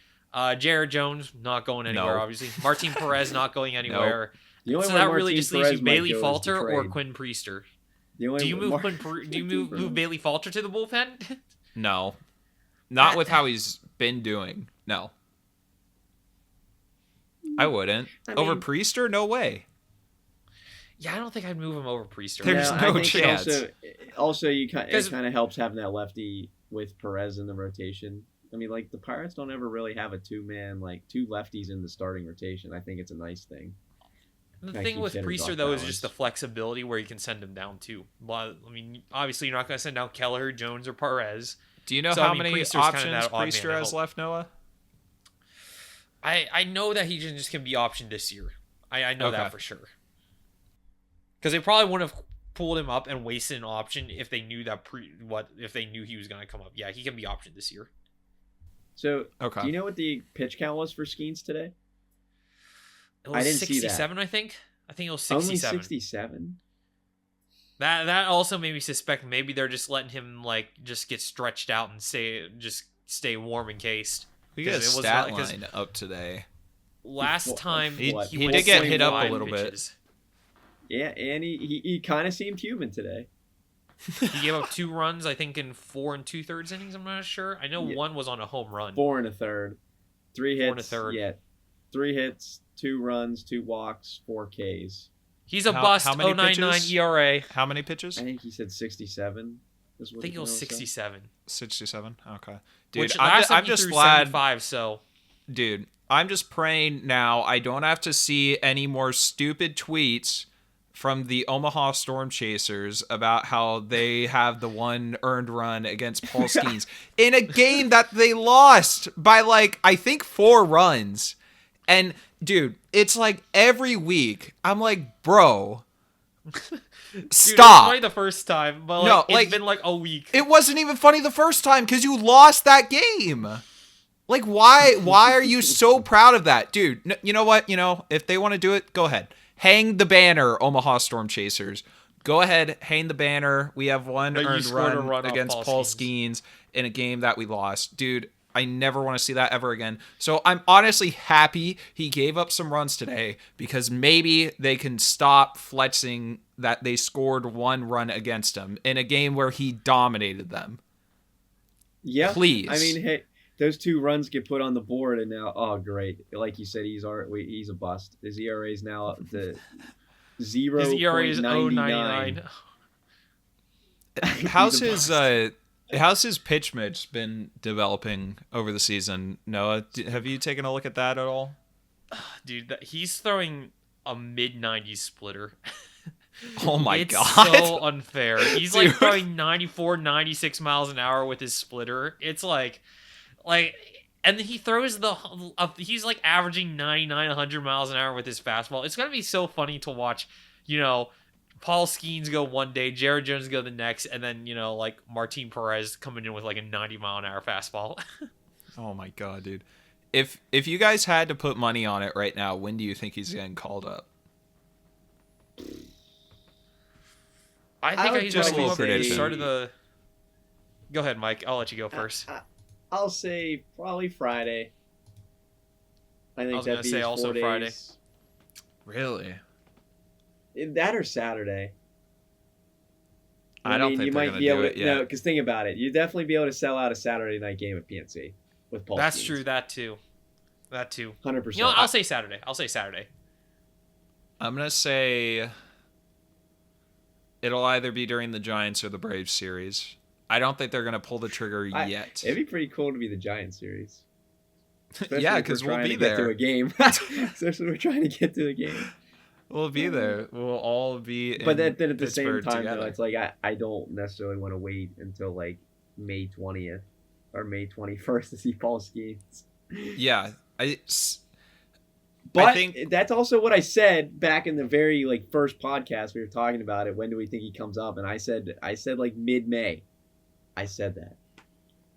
C: Jared Jones not going anywhere,
B: No.
C: obviously. Martin Perez not going anywhere.
A: The only
C: So
A: one
C: that really
A: Martin
C: just leaves you
A: Perez might
C: Bailey
A: go is
C: Falter
A: the
C: or
A: trade.
C: Quinn Priester.
A: The only
C: Do you move
A: Mar-
C: do you move Bailey Falter to the bullpen?
B: No, not with how he's been doing. No, I wouldn't.
A: I
B: Over
A: mean-
B: Priester, no way.
C: Yeah, I don't think I'd move him over Priester.
B: There's
A: I
B: no
A: think it
B: chance.
A: Also, it
C: 'Cause-
A: kind of helps having that lefty with Perez in the rotation. I mean, like the Pirates don't ever really have a two-man, like two lefties in the starting rotation. I think it's a nice thing.
C: The
A: Kinda
C: thing
A: keeps
C: with
A: hitters
C: Priester
A: off
C: though is
A: balance.
C: just the flexibility where you can send him down too. I mean, obviously you're not going to send down Keller, Jones, or Perez.
B: Do you know
C: So, I
B: how
C: mean,
B: many
C: Priester's kinda
B: options
C: that odd man
B: Priester
C: to
B: has
C: help.
B: left, Noah?
C: I know that he just can be optioned this year. I know
B: Okay.
C: that for sure. Because they probably wouldn't have pulled him up and wasted an option if they knew if they knew he was going to come up. Yeah, he can be optioned this year.
A: So,
B: Okay.
A: do you know what the pitch count was for Skeens today?
C: It was
A: I didn't see that.
C: 67, I think. I think it was
A: Only
C: 67.
A: 67.
C: That also made me suspect maybe they're just letting him just get stretched out and stay warm encased.
B: We got a
C: 'Cause it was
B: stat
C: like- 'cause-
B: line up today.
C: Last
A: What-
C: time
B: He
A: what,
B: did
C: went
B: get hit up a
C: 75
B: little bit.
C: pitches.
A: Yeah, and he kind of seemed human today.
C: He gave up 2 runs, I think, in 4 2/3 innings. I'm not sure. I know
A: Yeah.
C: one was on a home run.
A: 4 and a third, 3 hits.
C: 4 and a third.
A: Yeah, 3 hits, 2 runs, 2 walks, 4 Ks.
C: He's a
B: How-
C: bust.
B: how many
C: 0.99
B: pitches?
C: ERA.
B: How many pitches?
A: I think he said 67. Is
C: I
A: what
C: think it
A: the
C: was
A: note said.
C: 67.
B: 67. Okay, dude,
C: Which
B: I'm,
C: last time
B: I'm
C: he
B: just
C: threw
B: glad.
C: 75. So
B: Dude, I'm just praying now I don't have to see any more stupid tweets from the Omaha Storm Chasers about how they have the one earned run against Paul Skeens in a game that they lost by I think 4 runs. And dude, it's like every week I'm like, bro,
C: Dude, it was
B: stop.
C: funny the first time, but
B: No,
C: it's been a week.
B: It wasn't even funny the first time because you lost that game. Why are you so proud of that? Dude, you know what? If they want to do it, go ahead. Hang the banner, Omaha Storm Chasers. Go ahead, hang the banner. We have one
C: That you
B: earned
C: scored a
B: run
C: run off
B: against
C: Paul
B: Paul
C: Skeens.
B: Skeens in a game that we lost. Dude, I never want to see that ever again. So I'm honestly happy he gave up some runs today because maybe they can stop flexing that they scored 1 run against him in a game where he dominated them.
A: Yeah,
B: Please.
A: I mean, hey, those 2 runs get put on the board, and now, oh great, like you said, he's a bust. His ERA is now up to 0.99.
C: His ERA is 0.99.
B: How's his pitch mix been developing over the season, Noah? Have you taken a look at that at all?
C: Dude, he's throwing a mid-90s splitter.
B: Oh my
C: It's
B: god.
C: so unfair. He's
B: Dude.
C: throwing 94, 96 miles an hour with his splitter. It's Like, and he throws he's like averaging 99, 100 miles an hour with his fastball. It's gonna be so funny to watch. Paul Skeens go one day, Jared Jones go the next, and then like Martin Perez coming in with like a 90-mile-an-hour fastball.
B: Oh my god, dude! If you guys had to put money on it right now, when do you think he's getting called up?
C: I think he's
B: just
C: going
B: a
C: to
B: little
C: be at the
B: prediction.
C: start of the. Go ahead, Mike. I'll let you go first.
A: I'll say probably Friday. I think
C: was gonna
A: that'd be
C: say also
A: 4
C: Friday.
A: days.
B: Really?
A: That or Saturday.
B: I don't think
A: you
B: they're
A: might
B: gonna
A: be
B: do
A: able
B: it
A: to.
B: yet.
A: No, because think about it. You'd definitely be able to sell out a Saturday night game at PNC with Paul.
C: That's
A: Skeens.
C: true. That too.
A: 100%.
C: You know what? I'll say Saturday.
B: I'm gonna say it'll either be during the Giants or the Braves series. I don't think they're gonna pull the trigger yet.
A: It'd be pretty cool to be the Giants series. Especially
B: Yeah,
A: if we're
B: because we'll
A: trying
B: be
A: to get to
B: there.
A: a game. Especially if we're trying to get to a game.
B: We'll be there. We'll all be.
A: But
B: in
A: then at the same
B: Pittsburgh
A: time,
B: together.
A: though, it's like I don't necessarily want to wait until like May 20th or May 21st to see Paul Skeens.
B: Yeah,
A: But
B: think-
A: that's also what I said back in the very like first podcast we were talking about it. When do we think he comes up? And I said like mid-May. I said that.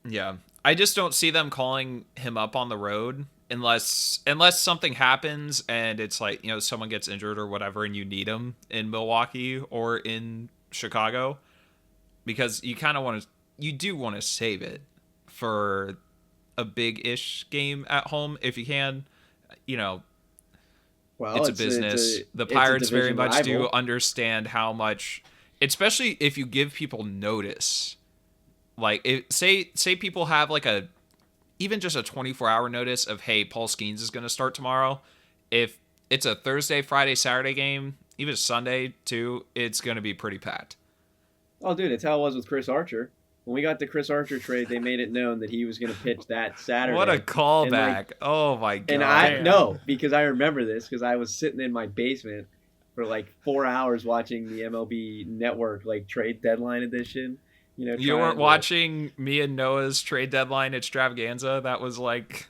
B: Yeah, I just don't see them calling him up on the road unless something happens and it's like someone gets injured or whatever and you need him in Milwaukee or in Chicago, because you do want to save it for a big-ish game at home if you can.
A: Well,
B: It's a business. The
A: it's a
B: Pirates very
A: division
B: much do
A: rival.
B: understand how much, especially if you give people notice. Like, say people have like even just a 24-hour notice of, hey, Paul Skeens is going to start tomorrow. If it's a Thursday, Friday, Saturday game, even Sunday too, it's going to be pretty packed.
A: Oh, dude, it's how it was with Chris Archer. When we got the Chris Archer trade, they made it known that he was going to pitch that Saturday.
B: What a callback!
A: like-
B: Oh my god!
A: And I
C: Damn.
A: know because I remember this because I was sitting in my basement for like 4 hours watching the MLB Network like trade deadline edition.
B: You
A: trying
B: weren't
A: to-
B: watching me and Noah's trade deadline extravaganza. That was like,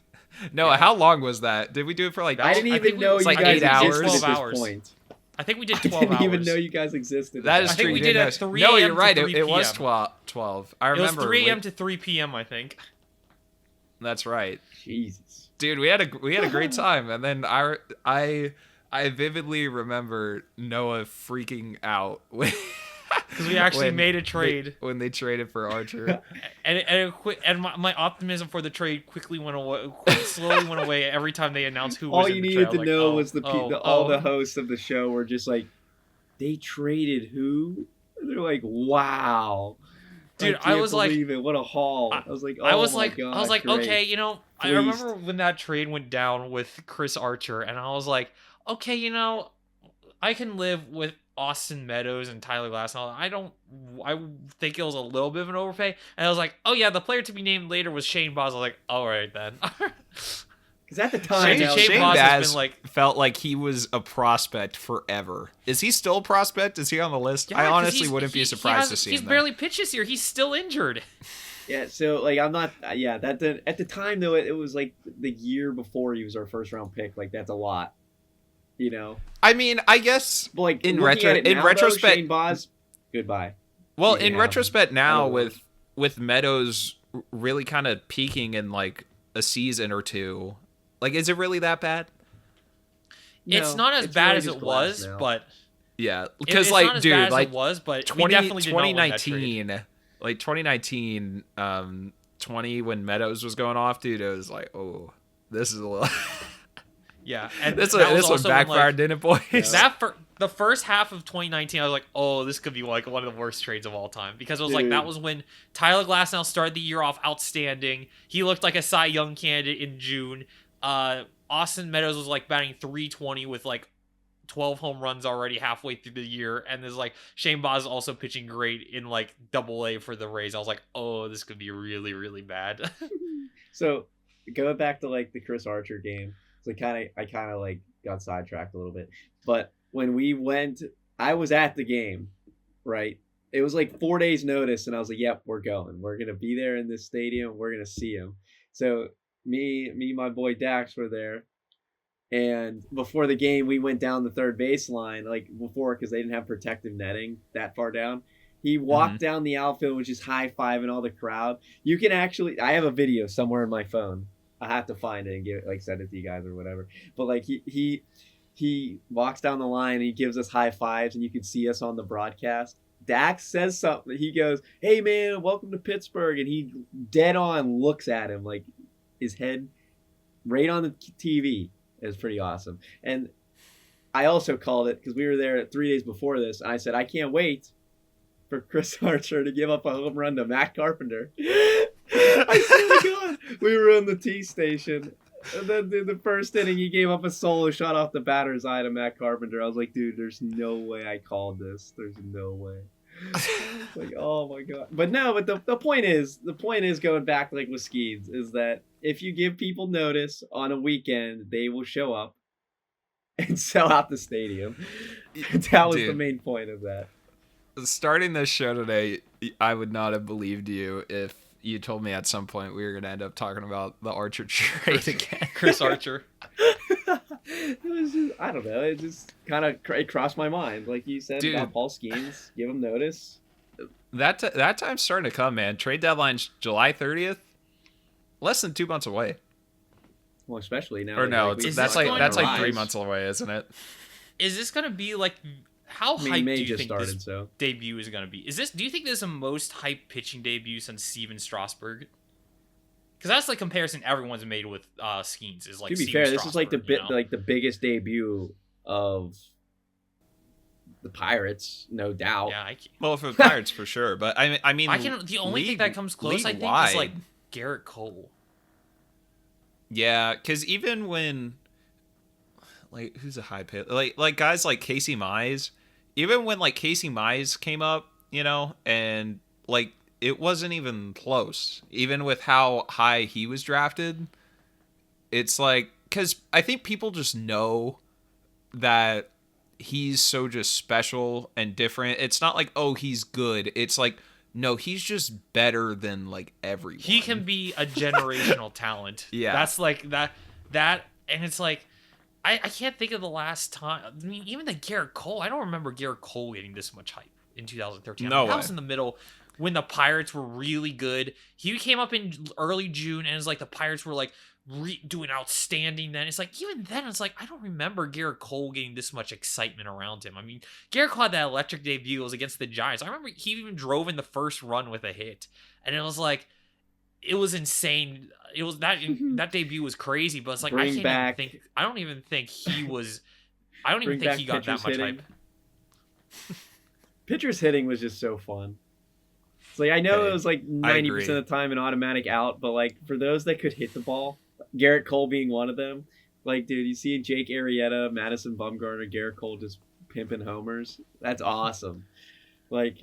B: Noah, how long was that? Did we do it for like?
A: I didn't
C: I
A: even
C: think we-
A: know
C: it's
A: you
B: like
A: guys
B: 8 hours.
A: existed at
C: 12
A: this
C: hours.
A: point.
C: I think we did
A: I
C: 12
A: didn't
C: hours.
A: even know you guys existed.
B: That is
C: I think
B: true.
C: we
B: you
C: did
B: didn't
C: at
B: know.
C: 3
B: No,
C: a.m.
B: you're
C: to
B: right.
C: 3
B: It was
C: p.m.
B: 12. I
C: It was
B: remember.
C: 3 a.m. to 3 p.m. I think.
B: That's right,
A: Jesus.
B: dude. We had a great time, and then I vividly remember Noah freaking out
C: Because we actually
B: when
C: made a trade.
B: when they traded for Archer.
C: And my optimism for the trade quickly went away, slowly went away every time they announced who was
A: All
C: in
A: you
C: the
A: needed
C: trade.
A: to
C: Like,
A: know
C: oh,
A: was
C: oh,
A: all
C: oh.
A: the hosts of the show were just like, they traded who? And they're like, wow.
C: Dude,
A: I
C: I was like-
A: believe it. What a haul. I was like, oh
C: I was
A: my
C: like,
A: God,
C: I was like,
A: great.
C: okay, I
A: Pleased.
C: remember when that trade went down with Chris Archer, and I was like, okay, I can live with Austin Meadows and Tyler Glasnow. I think it was a little bit of an overpay, and I was like, oh yeah, the player to be named later was Shane Baz. I was like, all right then.
A: Because at the time,
C: Shane-
A: that was-
C: Shane Baz has
B: Baz
C: been, like-
B: felt like he was a prospect forever. Is he still a prospect? Is he on the list?
C: Yeah,
B: I
C: 'cause
B: honestly
C: he's-
B: wouldn't be
C: he
B: surprised
C: has-
B: to see
C: He's
B: him.
C: barely pitched this year. He's still injured.
A: yeah, so like I'm not, yeah, at the time though, it was like the year before he was our first round pick. Like that's a lot,
B: I mean, I guess.
A: But like
B: In
A: looking at it now, though,
B: retrospect-
A: Shane Baz, goodbye.
B: Well,
A: Yeah.
B: in retrospect now,
A: Other
B: with Meadows really kind of peaking in like a season or two, like, is it really that bad?
C: It's
A: No,
C: not as
A: it's
C: bad
A: really
C: as
A: just
C: it
A: glass
C: was,
A: now.
C: but
B: Yeah,
C: it's
B: because
C: not
B: like,
C: as
B: dude,
C: bad as
B: like
C: it was, but
B: 20,
C: we definitely did not win that trade.
B: 2019, like 2019, 20 when Meadows was going off, dude, it was like, oh, this is a little.
C: Yeah, and
B: this
C: that was
B: one
C: also when,
B: backfired, didn't it, boys?
A: Yeah.
C: the first half of 2019, I was like, oh, this could be like one of the worst trades of all time, because it was like
A: Dude.
C: that was when Tyler Glasnow started the year off outstanding. He looked like a Cy Young candidate in June. Austin Meadows was like batting 320 with like 12 home runs already halfway through the year, and there's like Shane Baz also pitching great in like Double-A for the Rays. I was like, oh, this could be really, really bad.
A: So going back to like the Chris Archer game, so I kind of like got sidetracked a little bit. But when we went, I was at the game, right? It was like 4 days notice, and I was like, "Yep, we're going. We're gonna be there in this stadium. We're gonna see him." So me, my boy Dax were there, and before the game, we went down the third baseline like before because they didn't have protective netting that far down. He walked down the outfield, which is high fiving all the crowd. You can actually, I have a video somewhere in my phone. I have to find it and give it, like, send it to you guys or whatever. But like he walks down the line and he gives us high fives, and you can see us on the broadcast. Dax says something. He goes, "Hey man, welcome to Pittsburgh," and he dead on looks at him, like his head right on the TV. It was pretty awesome. And I also called it because we were there 3 days before this, and I said, I can't wait for Chris Archer to give up a home run to Matt Carpenter. I swear to God, we were on the T station. And then in the first inning, he gave up a solo shot off the batter's eye to Matt Carpenter. I was like, dude, there's no way I called this. There's no way. It's like, oh my God. But no, but the point is going back like with Skeens is that if you give people notice on a weekend, they will show up and sell out the stadium. That was the main point of that.
B: Starting this show today, I would not have believed you if you told me at some point we were going to end up talking about the Archer trade again.
C: Chris Archer.
A: It was just, I don't know. It just kind of crossed my mind, like you said,
B: dude,
A: about Paul Skeens. Give him notice.
B: That time's starting to come, man. Trade deadline's July 30th. Less than 2 months away.
A: Well, especially now.
B: Or no,
A: like,
B: that's like 3
A: rise.
B: months away, isn't it?
C: Is this gonna be like how hyped
A: May
C: do you
A: just
C: think
A: started,
C: this
A: so
C: debut is gonna be? Do you think this is the most hyped pitching debut since Steven Strasburg? Because that's the comparison everyone's made with Skeens is like.
A: To be
C: Steven
A: fair, this is like
C: Strasburg,
A: like the biggest debut of the Pirates, no doubt.
C: Yeah,
B: Well, for the Pirates for sure, but I mean,
C: the only thing that comes close, I think, is like Garrett Cole.
B: Yeah, because even when, like, who's a high pitch? Like guys like Casey Mize, even when like Casey Mize came up, you know, and like it wasn't even close. Even with how high he was drafted, it's like, because I think people just know that he's so just special and different. It's not like, oh, he's good. It's like, no, he's just better than like everyone.
C: He can be a generational talent.
B: Yeah.
C: That's like that, and it's like, I can't think of the last time. I mean, even the Garrett Cole, I don't remember Garrett Cole getting this much hype in 2013.
B: No way.
C: That was in the middle when the Pirates were really good. He came up in early June, and it's like the Pirates were like doing outstanding then. It's like, even then, it's like, I don't remember Garrett Cole getting this much excitement around him. I mean, Garrett Cole had that electric debut. It was against the Giants. I remember he even drove in the first run with a hit, and it was like, it was insane. It was that debut was crazy, but it's like, I don't even think he got that much hype.
A: Pitchers hitting was just so fun. It's like, I know it was like 90% of the time an automatic out, but like for those that could hit the ball, Garrett Cole being one of them, like, dude, you see Jake Arrieta, Madison Bumgarner, Garrett Cole just pimping homers. That's awesome. Like,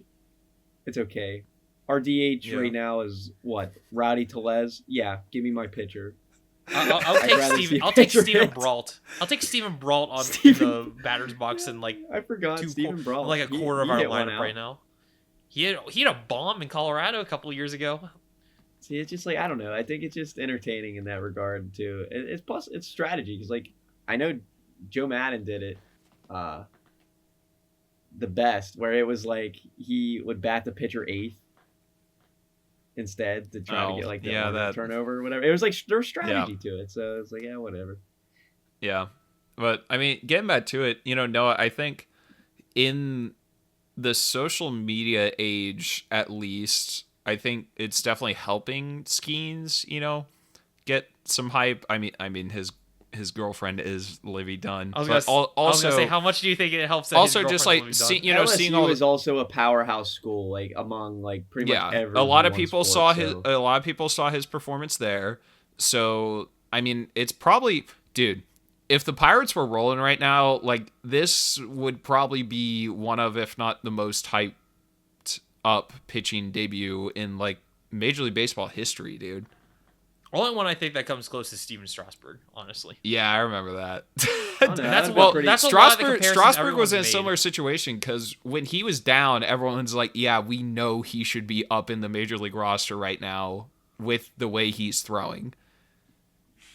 A: it's okay. Our DH right now is what? Rowdy Tellez? Yeah, give me my pitcher.
C: I'll take Steven Brault. I'll take Steven Brault on the batter's box in like
A: I forgot Steven Brault.
C: Like a quarter of our lineup right now. He had a bomb in Colorado a couple of years ago.
A: See, it's just like, I don't know. I think it's just entertaining in that regard too. It's plus it's strategy because like I know Joe Madden did it the best, where it was like he would bat the pitcher eighth instead to try to get like the turnover or whatever. It was like there's strategy to it, so it's like, yeah, whatever.
B: Yeah, but I mean, getting back to it, Noah, I think in the social media age, at least, I think it's definitely helping Skeens, get some hype. I mean, his girlfriend is Livy Dunn.
C: I was gonna say, how much do you think it helps? That
B: also, just like
A: LSU
B: seeing all
A: is also a powerhouse school, like among like pretty much every.
B: A lot of people saw his performance there. So I mean, it's probably, dude, if the Pirates were rolling right now, like this would probably be one of, if not the most hyped up pitching debut in like Major League Baseball history, dude.
C: Only one I think that comes close is Steven Strasburg, honestly.
B: Yeah, I remember that. Strasburg was in a similar situation because when he was down, everyone's like, yeah, we know he should be up in the Major League roster right now. with the way he's throwing.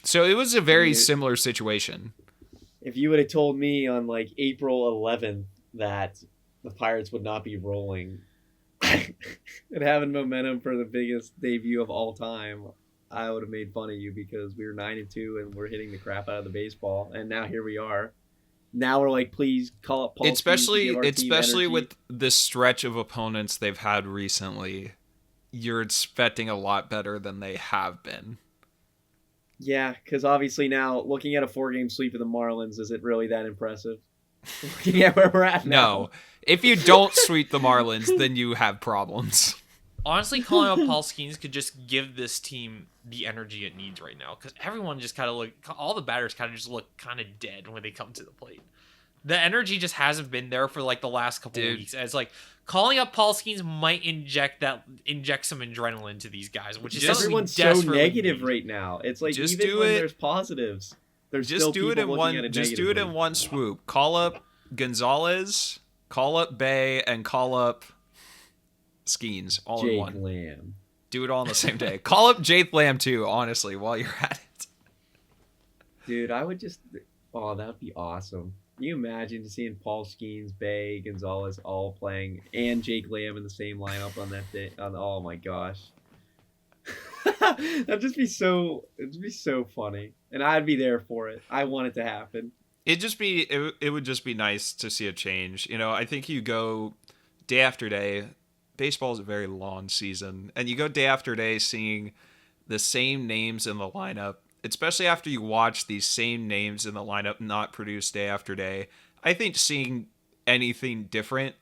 B: So it was a very
A: Dude.
B: similar situation.
A: If you would have told me on like April 11th that the Pirates would not be rolling and having momentum for the biggest debut of all time, I would have made fun of you because we were 9-2 and we're hitting the crap out of the baseball, and now here we are. Now we're like, please call up Paul.
B: Especially
A: Skeens to give our team energy.
B: with the stretch of opponents they've had recently, you're expecting a lot better than they have been.
A: Yeah, because obviously now looking at a 4-game sweep of the Marlins, is it really that impressive? Looking at where we're at now.
B: No. If you don't sweep the Marlins, then you have problems.
C: Honestly, calling up Paul Skeens could just give this team the energy it needs right now, because everyone just kind of look, all the batters kind of just look kind of dead when they come to the plate. The energy just hasn't been there for like the last couple of weeks. And it's like calling up Paul Skeens might inject some adrenaline to these guys, which is something
A: everyone's
C: we
A: so
C: desperately
A: negative
C: need.
A: right now. It's like
B: Just
A: even
B: do
A: when
B: it.
A: there's positives, there's
B: Just
A: still
B: do it
A: people
B: in
A: looking at
B: one.
A: it
B: Just do it in
A: negatively.
B: one swoop. Call up Gonzalez, call up Bay, and call up Skeens all in
A: Jake
B: one.
A: Lamb.
B: Do it all on the same day. Call up Jake Lamb too. Honestly, while you're at it.
A: Dude, I would just. Oh, that'd be awesome. Can you imagine seeing Paul Skeens, Bay, Gonzalez all playing, and Jake Lamb in the same lineup on that day? Oh my gosh, that'd just be so. It'd be so funny, and I'd be there for it. I want it to happen.
B: It would just be nice to see a change. You know, I think you go day after day. Baseball is a very long season, and you go day after day seeing the same names in the lineup, especially after you watch these same names in the lineup not produce day after day. I think seeing anything different,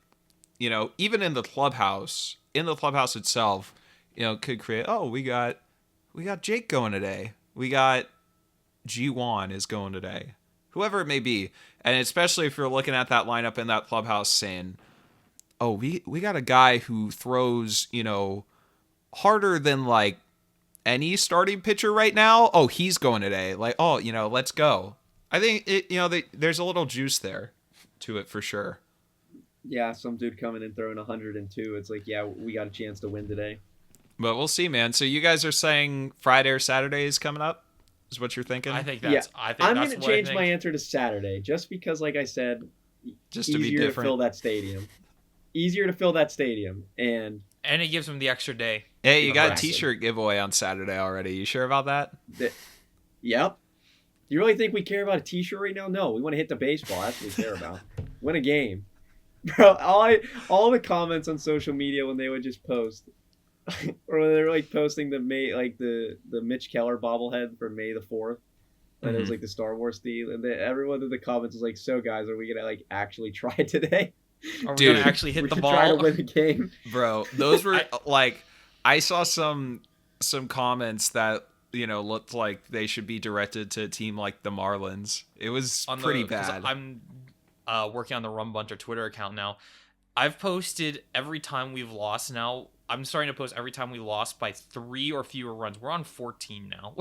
B: you know, even in the clubhouse itself, you know, could create, we got Jake going today. We got G1 is going today. Whoever it may be. And especially if you're looking at that lineup in that clubhouse saying, oh, we got a guy who throws, you know, harder than like any starting pitcher right now. Oh, he's going today. Like, oh, you know, let's go. I think there's a little juice there to it for sure.
A: Yeah, some dude coming in throwing 102. It's like, yeah, we got a chance to win today.
B: But we'll see, man. So you guys are saying Friday or Saturday is coming up? Is what you're thinking?
C: I think
A: I'm
C: that's
A: going to
C: what I
A: change
C: think.
A: my answer to Saturday, just because, like I said,
B: Just to be
A: easier to
B: different.
A: fill that stadium. Easier to fill that stadium, and
C: And it gives them the extra day.
B: Hey, you got a
A: Aggressive.
B: t-shirt giveaway on Saturday already. You sure about that?
A: Yep. You really think we care about a T-shirt right now? No, we want to hit the baseball. That's what we care about. Win a game, bro. All the comments on social media when they would just post, or when they were like posting the Mitch Keller bobblehead for May the 4th, and it was like the Star Wars theme, and everyone in the comments was like, "So guys, are we gonna like actually try it today?
C: Are we
B: Dude.
C: gonna actually hit
A: we
C: the
A: should
C: ball?
A: try to win the game."
B: Bro, those were like, I saw some comments that, you know, looked like they should be directed to a team like the Marlins. It was pretty
C: 'cause
B: bad.
C: I'm working on the Rum Bunter Twitter account now. I've posted every time we've lost. Now I'm starting to post every time we lost by 3 or fewer runs. We're on 14 now.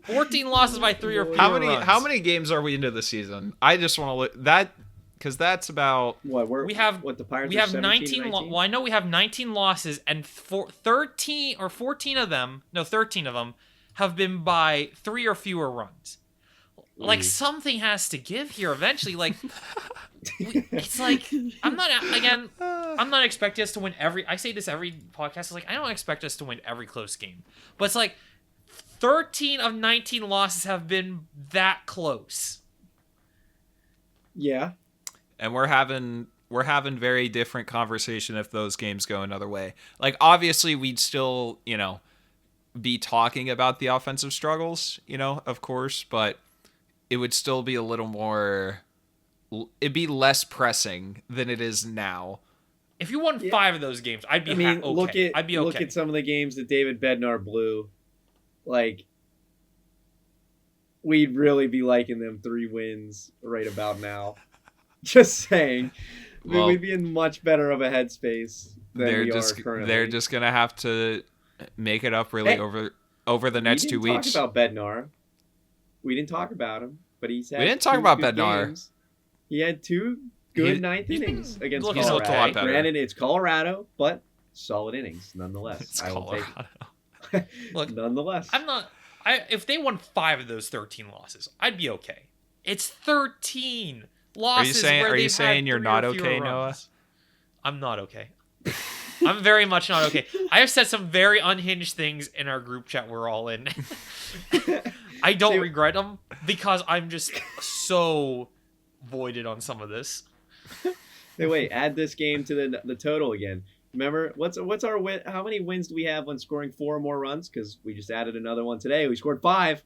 C: 14 losses by 3 or fewer runs.
B: How many games are we into the season? I just want to look that, because that's about
A: What
C: We have
A: the Pirates?
C: we
A: are
C: have
A: 17,
C: 19
A: 19?
C: well, I know we have 19 losses, and 13 or 14 of them, no, 13 of them have been by 3 or fewer runs. Like, something has to give here eventually. Like, it's like, I'm not expecting us to win I say this every podcast, it's like, I don't expect us to win every close game. But it's like, 13 of 19 losses have been that close.
A: Yeah.
B: and we're having very different conversation if those games go another way. Like, obviously we'd still, you know, be talking about the offensive struggles, you know, of course, but it would still be a little more, it'd be less pressing than it is now.
C: If you won 5 of those games, I'd be okay. I'd be okay.
A: Look at some of the games that David Bednar blew. Like, we'd really be liking them 3 wins right about now. Just saying.
B: Well,
A: we'd be in much better of a headspace than we are currently.
B: They're just gonna have to make it up really
A: Hey,
B: over the next 2 weeks.
A: We didn't talk about Bednar. We didn't talk about him, but he's had
B: We didn't talk
A: 2
B: about
A: good
B: Bednar.
A: games. He had 2 good
B: He-
A: ninth
C: he's been
A: innings against
C: looking
B: He's looked a lot
A: Colorado.
B: better.
A: Granted, it's Colorado, but solid innings nonetheless.
B: It's
A: I will
B: Colorado.
A: take
C: Look,
A: nonetheless.
C: I'm not. If they won 5 of those 13 losses, I'd be okay. It's 13 losses.
B: Are you saying you're not okay, Noah?
C: I'm not okay. I'm very much not okay. I have said some very unhinged things in our group chat we're all in. I don't regret them because I'm just so voided on some of this.
A: Hey, wait, add this game to the total again. Remember, what's our win? How many wins do we have when scoring 4 or more runs? Because we just added another one today. We scored 5.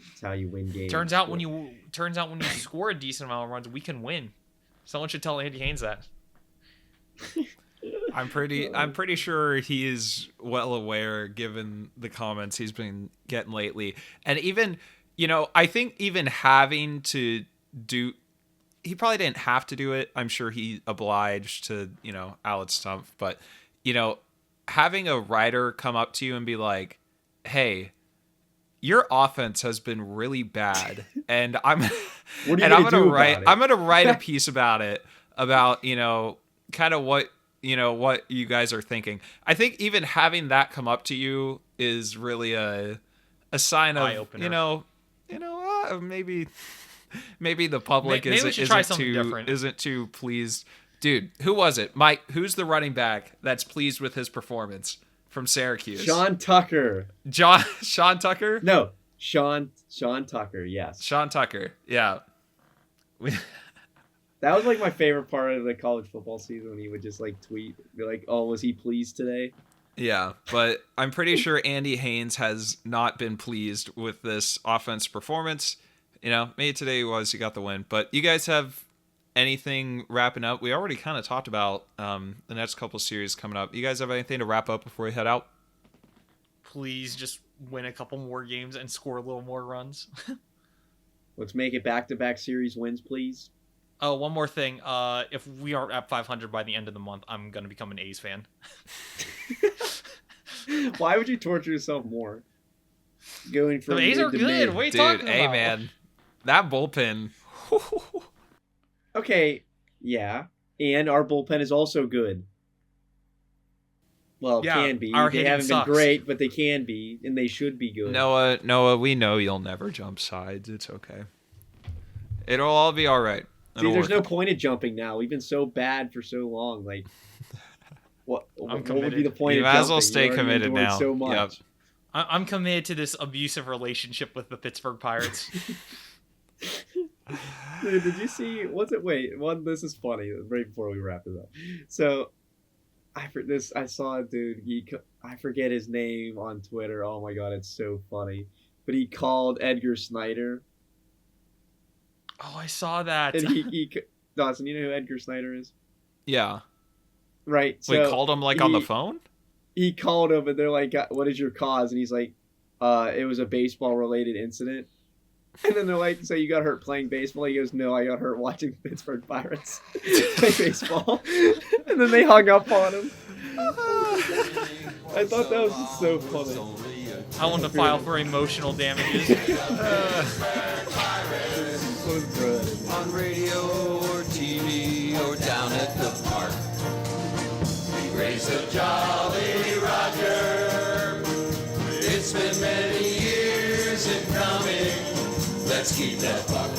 A: That's how you win games.
C: Turns out when you score a decent amount of runs, we can win. Someone should tell Andy Haynes that.
B: I'm pretty sure he is well aware, given the comments he's been getting lately. And even, I think even having to do, he probably didn't have to do it. I'm sure he obliged to, Alex Stumpf. But, having a writer come up to you and be like, hey, your offense has been really bad. And I'm gonna write a piece about it, about, kind of what you guys are thinking. I think even having that come up to you is really a sign of,
C: eye-opener.
B: maybe the public isn't too pleased. Dude, who was it? Mike, who's the running back that's pleased with his performance from Syracuse?
A: Sean Tucker.
B: Sean Tucker?
A: No, Sean Tucker, yes.
B: Sean Tucker, yeah.
A: That was like my favorite part of the college football season, when he would just like tweet, be like, "Oh, was he pleased today?"
B: Yeah, but I'm pretty sure Andy Haynes has not been pleased with this offense performance. Maybe today he got the win. But you guys have anything wrapping up? We already kind of talked about the next couple series coming up. You guys have anything to wrap up before we head out?
C: Please just win a couple more games and score a little more runs.
A: Let's make it back-to-back series wins, please.
C: Oh, one more thing. If we aren't at 500 by the end of the month, I'm going to become an A's fan.
A: Why would you torture yourself more? Going from
C: the A's are good. What are you talking about?
B: Hey, man. That bullpen.
A: Okay, yeah. And our bullpen is also good. Well,
C: yeah,
A: can be. They haven't been great, but they can be, and they should be good.
B: Noah, we know you'll never jump sides. It's okay. It'll all be all right.
A: See, there's no point of jumping now. We've been so bad for so long. Like, what would be the point of jumping?
B: You might as well stay committed now.
A: So much.
B: Yep.
C: I'm committed to this abusive relationship with the Pittsburgh Pirates.
A: Dude, did you see? This is funny. Right before we wrap it up, so I saw a dude. I forget his name on Twitter. Oh my god, it's so funny. But he called Edgar Snyder.
C: Oh, I saw that.
A: And Dawson, you know who Edgar Snyder is?
B: Yeah.
A: Right.
B: So he called him on the phone?
A: He called him and they're like, "What is your cause?" And he's like, "It was a baseball related incident." And then they're like, "So you got hurt playing baseball?" He goes, "No, I got hurt watching the Pittsburgh Pirates play baseball." And then they hung up on him. I thought that was just so funny.
C: I want to file for emotional damages.
D: On radio or TV or down at the park, we raise a Jolly Roger. It's been many years in coming. Let's keep that buck